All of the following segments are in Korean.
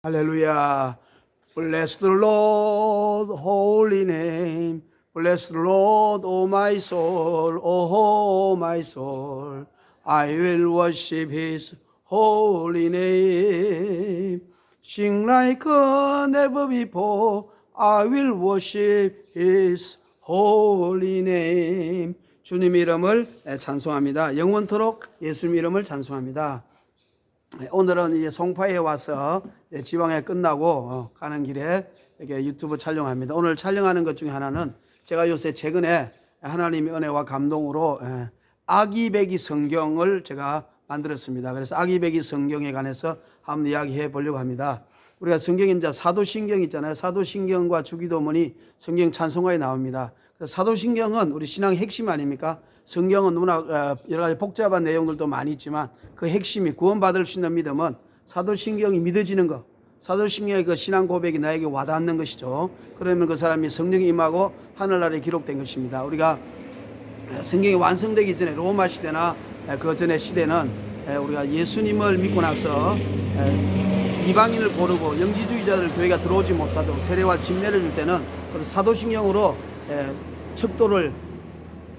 Hallelujah. Bless the Lord, holy name. Bless the Lord, O my soul, O my soul. I will worship His holy name. Sing like never before. I will worship His holy name. 주님 이름을 찬송합니다. 영원토록 예수님 이름을 찬송합니다. 오늘은 이제 송파에 와서 지방에 끝나고 가는 길에 이렇게 유튜브 촬영합니다. 오늘 촬영하는 것 중에 하나는 제가 요새 최근에 하나님의 은혜와 감동으로 아기배기 성경을 제가 만들었습니다. 그래서 아기배기 성경에 관해서 한번 이야기해 보려고 합니다. 우리가 성경에 이제 사도신경 있잖아요. 사도신경과 주기도문이 성경 찬송가에 나옵니다. 그래서 사도신경은 우리 신앙의 핵심 아닙니까? 성경은 너무나 여러 가지 복잡한 내용들도 많이 있지만 그 핵심이 구원받을 수 있는 믿음은 사도신경이 믿어지는 것, 사도신경의 그 신앙 고백이 나에게 와닿는 것이죠. 그러면 그 사람이 성령이 임하고 하늘나라에 기록된 것입니다. 우리가 성경이 완성되기 전에 로마 시대나 그 전의 시대는 우리가 예수님을 믿고 나서 이방인을 고르고 영지주의자들 교회가 들어오지 못하도록 세례와 침례를 줄 때는 사도신경으로 척도를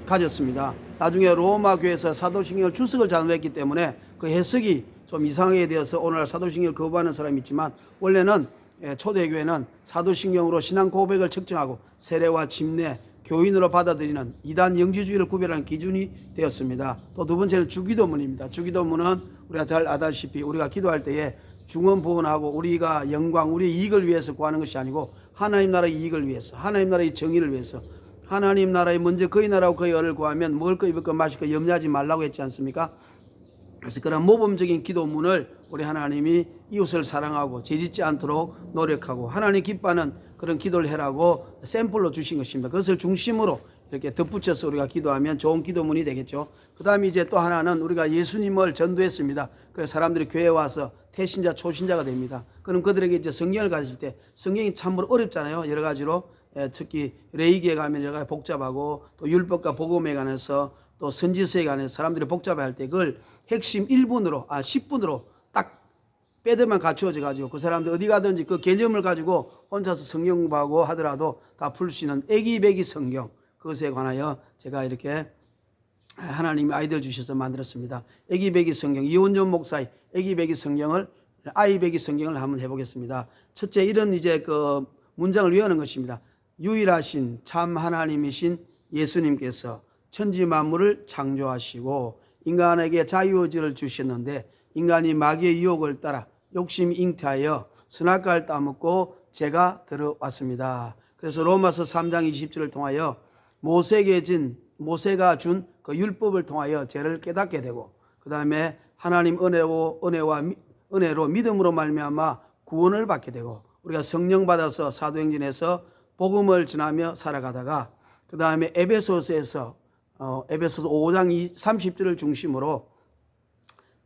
가졌습니다. 나중에 로마 교회에서 사도신경을 주석을 잘못했기 때문에 그 해석이 좀 이상하게 되어서 오늘날 사도신경을 거부하는 사람이 있지만 원래는 초대교회는 사도신경으로 신앙 고백을 측정하고 세례와 침례, 교인으로 받아들이는 이단 영지주의를 구별하는 기준이 되었습니다. 또 두 번째는 주기도문입니다. 주기도문은 우리가 잘 아다시피 우리가 기도할 때에 중언부언하고 우리가 영광, 우리의 이익을 위해서 구하는 것이 아니고 하나님 나라의 이익을 위해서, 하나님 나라의 정의를 위해서 하나님 나라에 먼저 그의 나라와 그의 의를 구하면 먹을 거 입을 거 마실 거 염려하지 말라고 했지 않습니까? 그래서 그런 모범적인 기도문을 우리 하나님이 이웃을 사랑하고 죄짓지 않도록 노력하고 하나님 기뻐하는 그런 기도를 해라고 샘플로 주신 것입니다. 그것을 중심으로 이렇게 덧붙여서 우리가 기도하면 좋은 기도문이 되겠죠. 그 다음에 이제 또 하나는 우리가 예수님을 전도했습니다. 그래서 사람들이 교회에 와서 태신자, 초신자가 됩니다. 그럼 그들에게 이제 성경을 가르칠 때 성경이 참으로 어렵잖아요. 여러 가지로. 특히 레위기에 가면 여러 가지 복잡하고 또 율법과 복음에 관해서 또 선지서에 관해서 사람들이 복잡해할 때 그걸 핵심 1분으로 10분으로 딱 빼드만 갖추어져 가지고 그 사람들 어디 가든지 그 개념을 가지고 혼자서 성경 공부하고 하더라도 다 풀 수 있는 애기배기 성경, 그것에 관하여 제가 이렇게 하나님이 아이디어를 주셔서 만들었습니다. 애기배기 성경, 이원전 목사의 애기배기 성경을 아이배기 성경을 한번 해보겠습니다. 첫째, 이런 이제 그 문장을 외우는 것입니다. 유일하신 참 하나님이신 예수님께서 천지 만물을 창조하시고 인간에게 자유의지를 주셨는데 인간이 마귀의 유혹을 따라 욕심이 잉태하여 선악과를 따먹고 죄가 들어왔습니다. 그래서 로마서 3장 20절을 통하여 모세가 준 그 율법을 통하여 죄를 깨닫게 되고 그 다음에 하나님 은혜로 믿음으로 말미암아 구원을 받게 되고 우리가 성령 받아서 사도행전에서 복음을 전하며 살아가다가 그 다음에 에베소서에서 에베소서 5장 30절을 중심으로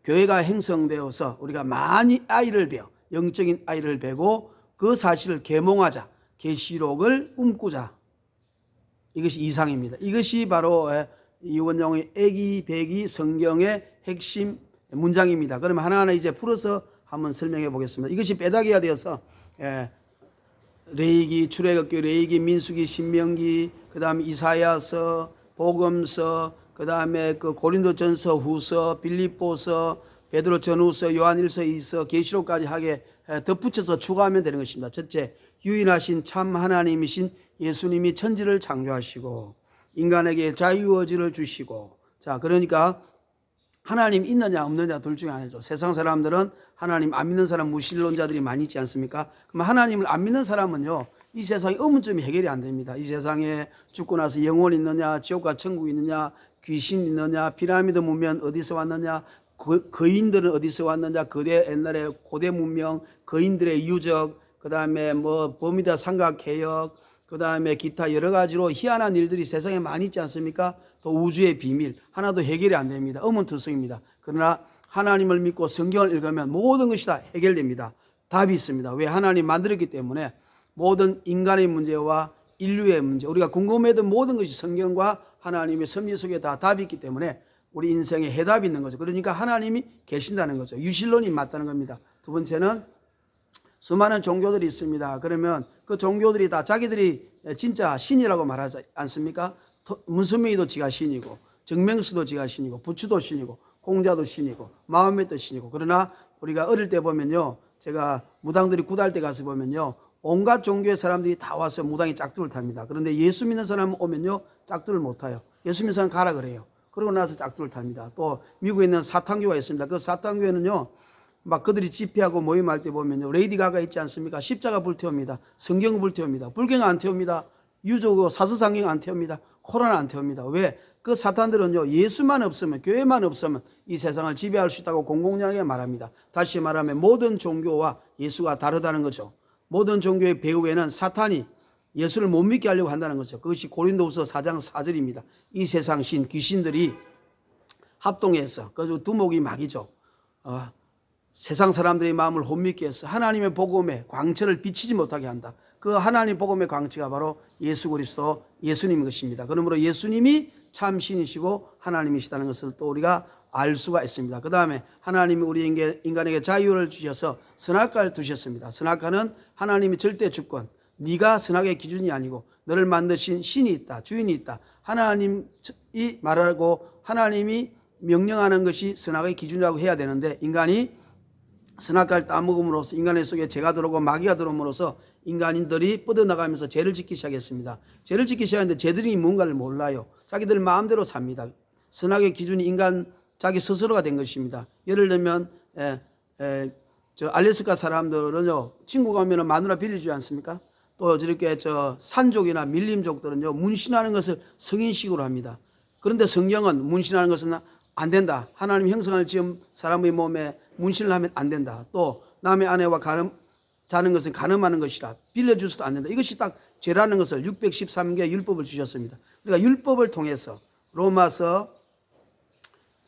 교회가 형성되어서 우리가 많이 아이를 배워 영적인 아이를 배고 그 사실을 계몽하자, 계시록을 꿈꾸자. 이것이 이상입니다. 이것이 바로 이원영의 애기배기 성경의 핵심 문장입니다. 그러면 하나하나 이제 풀어서 한번 설명해 보겠습니다. 이것이 빼다기가 되어서 레위기, 출애굽기, 레위기, 민수기, 신명기, 그 다음에 이사야서, 복음서, 그 다음에 그 고린도전서, 후서, 빌립보서, 베드로 전후서, 요한일서, 이서, 계시록까지 하게 덧붙여서 추가하면 되는 것입니다. 첫째, 유일하신 참 하나님이신 예수님이 천지를 창조하시고 인간에게 자유의지를 주시고, 자, 그러니까 하나님 있느냐 없느냐 둘 중에 하나죠. 세상 사람들은 하나님 안 믿는 사람 무신론자들이 많이 있지 않습니까? 그럼 하나님을 안 믿는 사람은요, 이 세상의 의문점이 해결이 안 됩니다. 이 세상에 죽고 나서 영혼 있느냐, 지옥과 천국 있느냐, 귀신 있느냐, 피라미드 문명 어디서 왔느냐, 거인들은 어디서 왔느냐, 옛날에 고대 문명, 거인들의 유적, 그 다음에 뭐 버뮤다 삼각해역, 그 다음에 기타 여러 가지로 희한한 일들이 세상에 많이 있지 않습니까? 또 우주의 비밀 하나도 해결이 안 됩니다. 의문투성입니다. 그러나 하나님을 믿고 성경을 읽으면 모든 것이 다 해결됩니다. 답이 있습니다. 왜? 하나님 만들었기 때문에 모든 인간의 문제와 인류의 문제, 우리가 궁금해했던 모든 것이 성경과 하나님의 섭리 속에 다 답이 있기 때문에 우리 인생에 해답이 있는 거죠. 그러니까 하나님이 계신다는 거죠. 유실론이 맞다는 겁니다. 두 번째는 수많은 종교들이 있습니다. 그러면 그 종교들이 다 자기들이 진짜 신이라고 말하지 않습니까? 문선명이도 지가 신이고, 정명수도 지가 신이고, 부추도 신이고, 공자도 신이고, 마음에도 신이고. 그러나 우리가 어릴 때 보면요, 제가 무당들이 구달 때 가서 보면요, 온갖 종교의 사람들이 다 와서 무당이 짝두를 탑니다. 그런데 예수 믿는 사람 오면요, 짝두를 못 타요. 예수 믿는 사람 가라 그래요. 그러고 나서 짝두를 탑니다. 또 미국에 있는 사탄교가 있습니다. 그 사탄교회는요, 막 그들이 집회하고 모임할 때 보면요, 레이디 가가 있지 않습니까? 십자가 불태웁니다. 성경 불태웁니다. 불경 안 태웁니다. 유조고 사서상경 안 태웁니다. 코로나 안 태웁니다. 왜? 그 사탄들은요, 예수만 없으면, 교회만 없으면 이 세상을 지배할 수 있다고 공공연하게 말합니다. 다시 말하면 모든 종교와 예수가 다르다는 거죠. 모든 종교의 배후에는 사탄이 예수를 못 믿게 하려고 한다는 거죠. 그것이 고린도후서 4장 4절입니다. 이 세상 신, 귀신들이 합동해서, 그 두목이 막이죠. 세상 사람들의 마음을 혼미케 해서 하나님의 복음의 광채를 비치지 못하게 한다. 그 하나님 복음의 광채가 바로 예수 그리스도 예수님인 것입니다. 그러므로 예수님이 참 신이시고 하나님이시다는 것을 또 우리가 알 수가 있습니다. 그 다음에 하나님이 우리 인간에게 자유를 주셔서 선악과를 두셨습니다. 선악과는 하나님이 절대 주권, 네가 선악의 기준이 아니고 너를 만드신 신이 있다, 주인이 있다. 하나님이 말하고 하나님이 명령하는 것이 선악의 기준이라고 해야 되는데, 인간이 선악과를 따먹음으로써 인간의 속에 죄가 들어오고 마귀가 들어옴으로써 인간인들이 뻗어나가면서 죄를 짓기 시작했습니다. 죄를 짓기 시작했는데 죄들이 뭔가를 몰라요. 자기들 마음대로 삽니다. 선악의 기준이 인간 자기 스스로가 된 것입니다. 예를 들면 저 알래스카 사람들은요, 친구가 오면 마누라 빌려주지 않습니까? 또 저렇게 저 산족이나 밀림족들은요, 문신하는 것을 성인식으로 합니다. 그런데 성경은 문신하는 것은 안 된다. 하나님 형상을 지은 사람의 몸에 문신을 하면 안 된다. 또 남의 아내와 자는 것은 간음하는 것이라 빌려줄 수도 안 된다. 이것이 딱 죄라는 것을 613개의 율법을 주셨습니다. 그러니까 율법을 통해서 로마서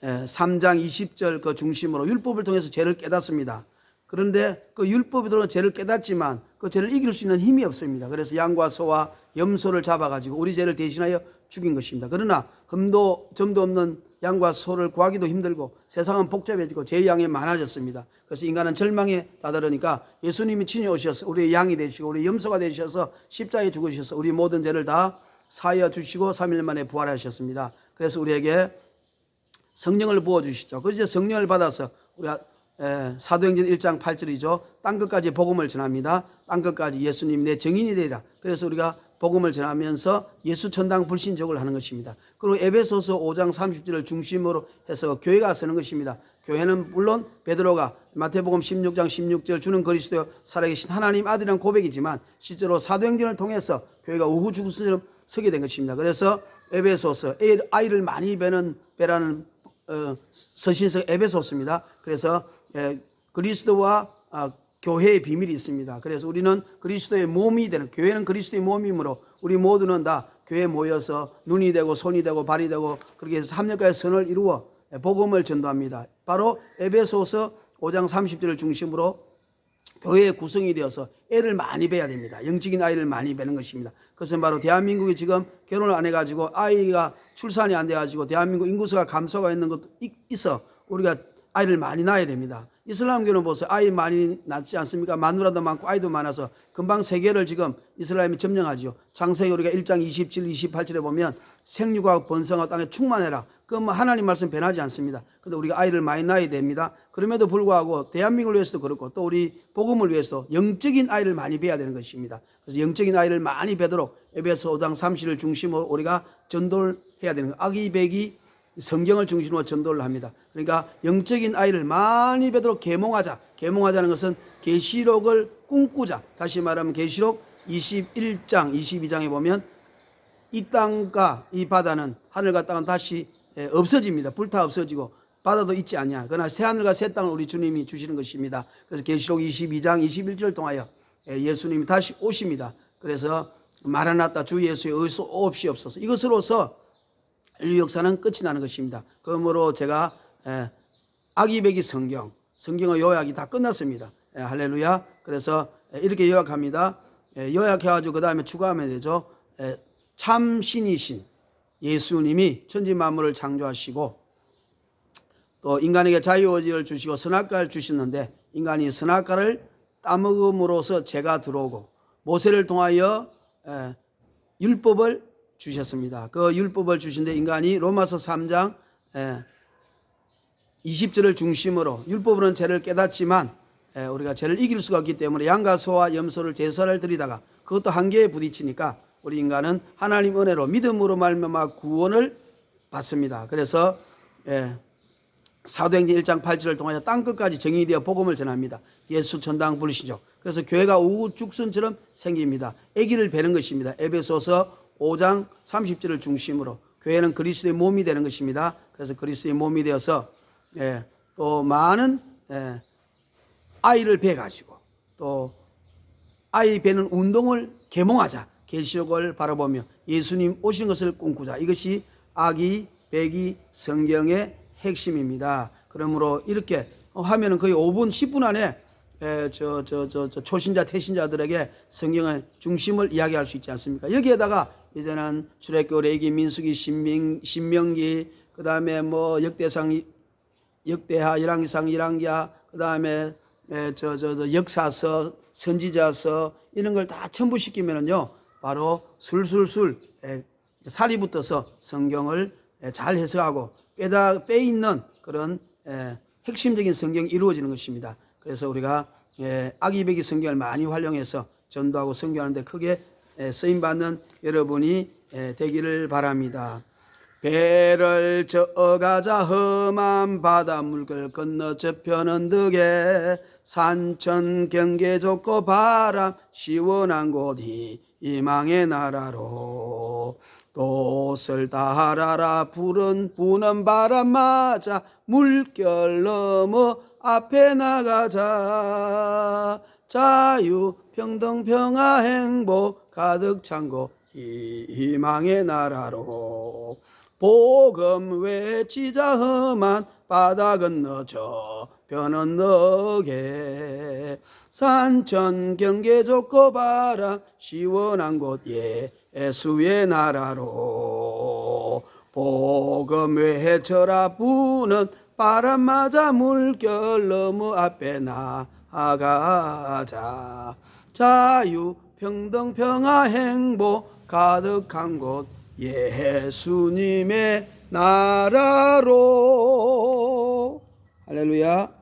3장 20절 그 중심으로 율법을 통해서 죄를 깨닫습니다. 그런데 그 율법이 들어온 죄를 깨닫지만 그 죄를 이길 수 있는 힘이 없습니다. 그래서 양과 소와 염소를 잡아가지고 우리 죄를 대신하여 죽인 것입니다. 그러나 흠도 점도 없는 양과 소를 구하기도 힘들고 세상은 복잡해지고 죄의 양이 많아졌습니다. 그래서 인간은 절망에 다다르니까 예수님이 친히 오셔서 우리의 양이 되시고 우리 염소가 되셔서 십자가에 죽으셔서 우리 모든 죄를 다 사하여 주시고 3일 만에 부활하셨습니다. 그래서 우리에게 성령을 부어주시죠. 그래서 성령을 받아서 우리가 사도행전 1장 8절이죠. 땅끝까지 복음을 전합니다. 땅끝까지 예수님 내 증인이 되리라. 그래서 우리가 복음을 전하면서 예수 천당 불신족을 하는 것입니다. 그리고 에베소서 5장 30절을 중심으로 해서 교회가 서는 것입니다. 교회는 물론 베드로가 마태복음 16장 16절 주는 그리스도 살아계신 하나님 아들이라는 고백이지만 실제로 사도행전을 통해서 교회가 우후 죽순처럼 서게 된 것입니다. 그래서 에베소서, 아이를 많이 배라는 서신서 에베소서입니다. 그래서 그리스도와 교회의 비밀이 있습니다. 그래서 우리는 그리스도의 몸이 되는, 교회는 그리스도의 몸이므로 우리 모두는 다 교회에 모여서 눈이 되고 손이 되고 발이 되고 그렇게 해서 합력과의 선을 이루어 복음을 전도합니다. 바로 에베소서 5장 30절을 중심으로 교회의 구성이 되어서 애를 많이 배야 됩니다. 영적인 아이를 많이 배는 것입니다. 그것은 바로 대한민국이 지금 결혼을 안 해가지고 아이가 출산이 안 돼가지고 대한민국 인구수가 감소가 있는 것도 있어 우리가 아이를 많이 낳아야 됩니다. 이슬람교는 보세요. 아이 많이 낳지 않습니까? 마누라도 많고 아이도 많아서 금방 세계를 지금 이슬람이 점령하죠. 창세기 우리가 1장 27, 28절에 보면 생육하고 번성하고 땅에 충만해라. 그건 하나님 말씀 변하지 않습니다. 근데 우리가 아이를 많이 낳아야 됩니다. 그럼에도 불구하고 대한민국을 위해서도 그렇고 또 우리 복음을 위해서 영적인 아이를 많이 배야 되는 것입니다. 그래서 영적인 아이를 많이 배도록 에베소 5장 30을 중심으로 우리가 전도를 해야 되는 거예요. 아기 배기 성경을 중심으로 전도를 합니다. 그러니까 영적인 아이를 많이 배도록 계몽하자. 계몽하자는 것은 계시록을 꿈꾸자. 다시 말하면 계시록 21장, 22장에 보면 이 땅과 이 바다는 하늘과 땅은 다시 없어집니다. 불타 없어지고 바다도 있지 않냐. 그러나 새하늘과 새 땅을 우리 주님이 주시는 것입니다. 그래서 계시록 22장, 21절 통하여 예수님이 다시 오십니다. 그래서 마라나타 주 예수의 의소 없이 없어서 이것으로서 인류 역사는 끝이 나는 것입니다. 그러므로 제가 아기배기 성경의 요약이 다 끝났습니다. 할렐루야. 그래서 이렇게 요약합니다. 요약해가지고 그 다음에 추가하면 되죠. 참 신이신 예수님이 천지 만물을 창조하시고 또 인간에게 자유의지를 주시고 선악과를 주셨는데 인간이 선악과를 따먹음으로써 죄가 들어오고 모세를 통하여 율법을 주셨습니다. 그 율법을 주신데 인간이 로마서 3장 20절을 중심으로 율법으로는 죄를 깨닫지만 우리가 죄를 이길 수가 없기 때문에 양과 소와 염소를 제사를 드리다가 그것도 한계에 부딪히니까 우리 인간은 하나님 은혜로 믿음으로 말미암아 구원을 받습니다. 그래서 사도행전 1장 8절을 통하여 땅끝까지 정의되어 복음을 전합니다. 예수 전당 부르시죠. 그래서 교회가 우죽순처럼 생깁니다. 아기를 베는 것입니다. 에베소서 5장 30절을 중심으로 교회는 그리스도의 몸이 되는 것입니다. 그래서 그리스도의 몸이 되어서 또 많은 아이를 베가지고 또 아이 베는 운동을 계몽하자. 계시록을 바라보며 예수님 오신 것을 꿈꾸자. 이것이 아기 베기 성경의 핵심입니다. 그러므로 이렇게 하면은 거의 5분 10분 안에 초신자 태신자들에게 성경의 중심을 이야기할 수 있지 않습니까? 여기에다가 이제는 출애굽, 레위기, 민수기, 신명기, 그 다음에 뭐 역대상, 역대하, 열왕기상, 열왕기하, 그 다음에 역사서, 선지자서 이런 걸 다 첨부시키면은요 바로 술술술 살이 붙어서 성경을 잘 해석하고 빼 있는 그런 핵심적인 성경이 이루어지는 것입니다. 그래서 우리가 아기배기 성경을 많이 활용해서 전도하고 선교하는데 크게 쓰임받는 여러분이 되기를 바랍니다. 배를 저어가자 험한 바닷물을 건너 저편은 득에 산천 경계 좋고 바람 시원한 곳이 희망의 나라로 돛을 따라라 부는 바람 맞아 물결 넘어 앞에 나가자 자유 평등 평화 행복 가득 찬 곳 희망의 나라로 복음 외치자 험한 바다 건너 저편은 너게 산천 경계 좋고 바람 시원한 곳 예수의 나라로 복음 외쳐라 부는 바람 맞아 물결 넘어 앞에 나아가자 자유 평등 평화 행복 가득한 곳 예수님의 나라로 할렐루야.